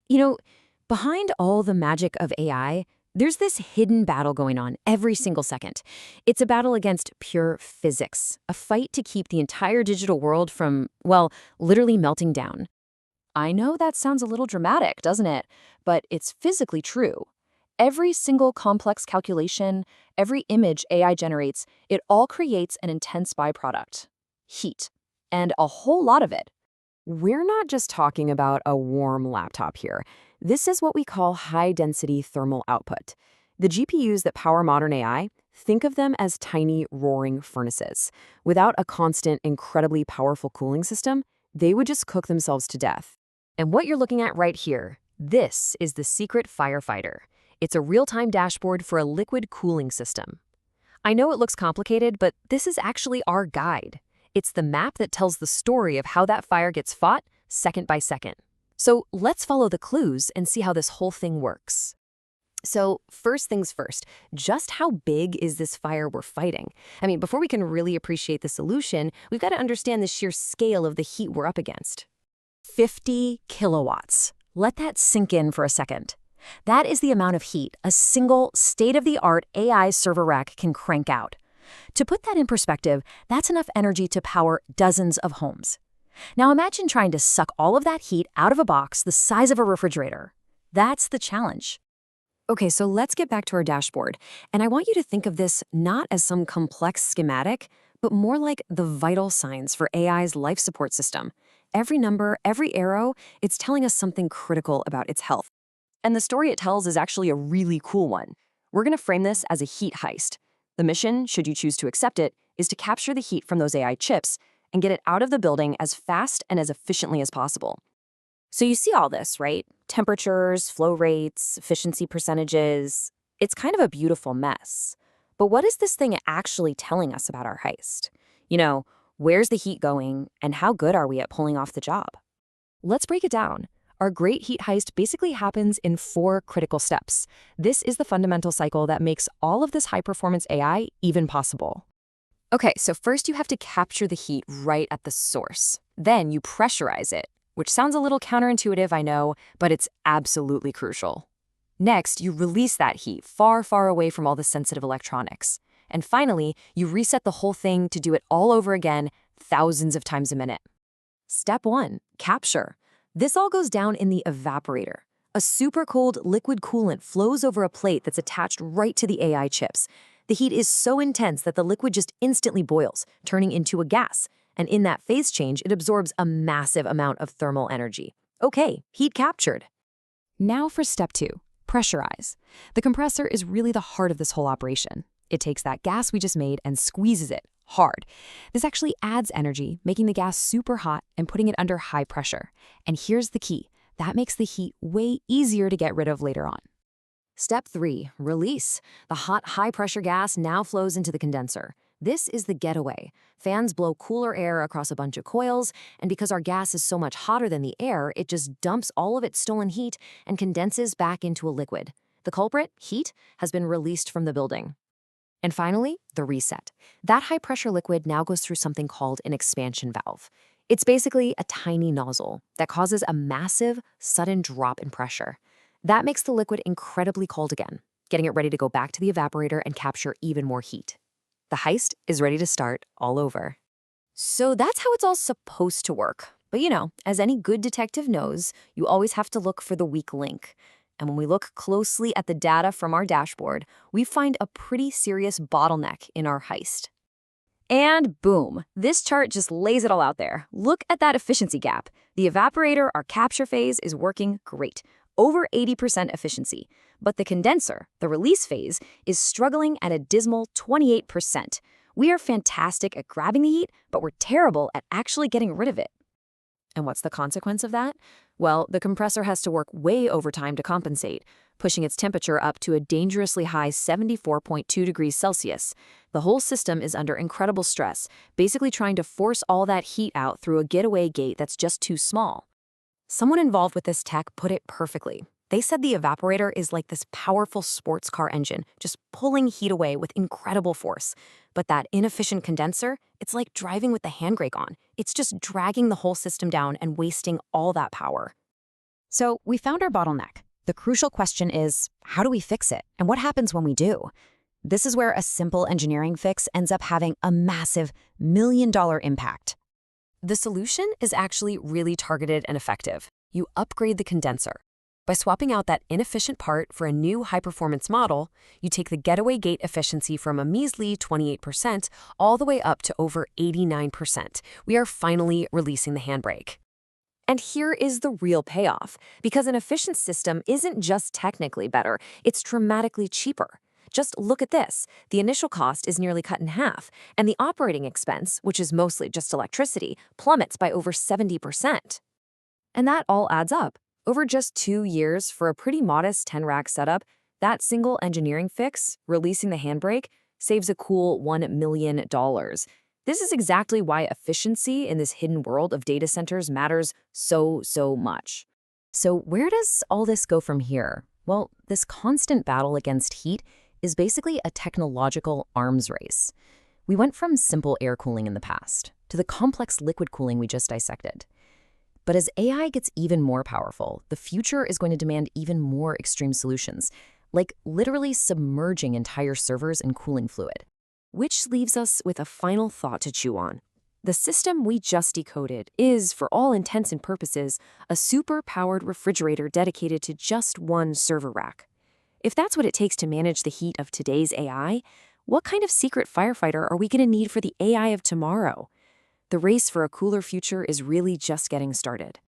You know, behind all the magic of AI, there's this hidden battle going on every single second. It's a battle against pure physics, a fight to keep the entire digital world from, well, literally melting down. I know that sounds a little dramatic, doesn't it? But it's physically true. Every single complex calculation, every image AI generates, it all creates an intense byproduct: heat. And a whole lot of it. We're not just talking about a warm laptop here. This is what we call high-density thermal output. The GPUs that power modern AI, think of them as tiny roaring furnaces. Without a constant, incredibly powerful cooling system, they would just cook themselves to death. And what you're looking at right here, this is the secret firefighter. It's a real-time dashboard for a liquid cooling system. I know it looks complicated, but this is actually our guide. It's the map that tells the story of how that fire gets fought second by second. So let's follow the clues and see how this whole thing works. So first things first, just how big is this fire we're fighting? I mean, before we can really appreciate the solution, we've got to understand the sheer scale of the heat we're up against. 50 kilowatts. Let that sink in for a second. That is the amount of heat a single state-of-the-art AI server rack can crank out. To put that in perspective, that's enough energy to power dozens of homes. Now imagine trying to suck all of that heat out of a box the size of a refrigerator. That's the challenge. Okay, so let's get back to our dashboard. And I want you to think of this not as some complex schematic, but more like the vital signs for AI's life support system. Every number, every arrow, it's telling us something critical about its health. And the story it tells is actually a really cool one. We're going to frame this as a heat heist. The mission, should you choose to accept it, is to capture the heat from those AI chips and get it out of the building as fast and as efficiently as possible. So you see all this, right? Temperatures, flow rates, efficiency percentages. It's kind of a beautiful mess. But what is this thing actually telling us about our heist? Where's the heat going, and how good are we at pulling off the job? Let's break it down. Our great heat heist basically happens in 4 critical steps. This is the fundamental cycle that makes all of this high-performance AI even possible. Okay, so first you have to capture the heat right at the source. Then you pressurize it, which sounds a little counterintuitive, I know, but it's absolutely crucial. Next, you release that heat far, far away from all the sensitive electronics. And finally, you reset the whole thing to do it all over again, thousands of times a minute. Step 1, capture. This all goes down in the evaporator. A super cold liquid coolant flows over a plate that's attached right to the AI chips. The heat is so intense that the liquid just instantly boils, turning into a gas. And in that phase change, it absorbs a massive amount of thermal energy. Okay, heat captured. Now for step 2, pressurize. The compressor is really the heart of this whole operation. It takes that gas we just made and squeezes it hard. This actually adds energy, making the gas super hot and putting it under high pressure. And here's the key. That makes the heat way easier to get rid of later on. Step 3, release. The hot, high-pressure gas now flows into the condenser. This is the getaway. Fans blow cooler air across a bunch of coils, and because our gas is so much hotter than the air, it just dumps all of its stolen heat and condenses back into a liquid. The culprit, heat, has been released from the building. And finally, the reset. That high-pressure liquid now goes through something called an expansion valve. It's basically a tiny nozzle that causes a massive, sudden drop in pressure. That makes the liquid incredibly cold again, getting it ready to go back to the evaporator and capture even more heat. The heist is ready to start all over. So that's how it's all supposed to work. But as any good detective knows, you always have to look for the weak link. And when we look closely at the data from our dashboard, we find a pretty serious bottleneck in our heist. And boom, this chart just lays it all out there. Look at that efficiency gap. The evaporator, our capture phase, is working great, over 80% efficiency. But the condenser, the release phase, is struggling at a dismal 28%. We are fantastic at grabbing the heat, but we're terrible at actually getting rid of it. And what's the consequence of that? Well, the compressor has to work way overtime to compensate, pushing its temperature up to a dangerously high 74.2 degrees Celsius. The whole system is under incredible stress, basically trying to force all that heat out through a getaway gate that's just too small. Someone involved with this tech put it perfectly. They said the evaporator is like this powerful sports car engine, just pulling heat away with incredible force. But that inefficient condenser, it's like driving with the handbrake on. It's just dragging the whole system down and wasting all that power. So we found our bottleneck. The crucial question is, how do we fix it? And what happens when we do? This is where a simple engineering fix ends up having a massive $1 million impact. The solution is actually really targeted and effective. You upgrade the condenser. By swapping out that inefficient part for a new high-performance model, you take the getaway gate efficiency from a measly 28% all the way up to over 89%. We are finally releasing the handbrake. And here is the real payoff, because an efficient system isn't just technically better, it's dramatically cheaper. Just look at this. The initial cost is nearly cut in half, and the operating expense, which is mostly just electricity, plummets by over 70%. And that all adds up. Over just 2 years for a pretty modest 10-rack setup, that single engineering fix, releasing the handbrake, saves a cool $1 million. This is exactly why efficiency in this hidden world of data centers matters so much. So where does all this go from here? Well, this constant battle against heat is basically a technological arms race. We went from simple air cooling in the past to the complex liquid cooling we just dissected. But as AI gets even more powerful, the future is going to demand even more extreme solutions, like literally submerging entire servers in cooling fluid. Which leaves us with a final thought to chew on. The system we just decoded is, for all intents and purposes, a super-powered refrigerator dedicated to just one server rack. If that's what it takes to manage the heat of today's AI, what kind of secret firefighter are we going to need for the AI of tomorrow? The race for a cooler future is really just getting started.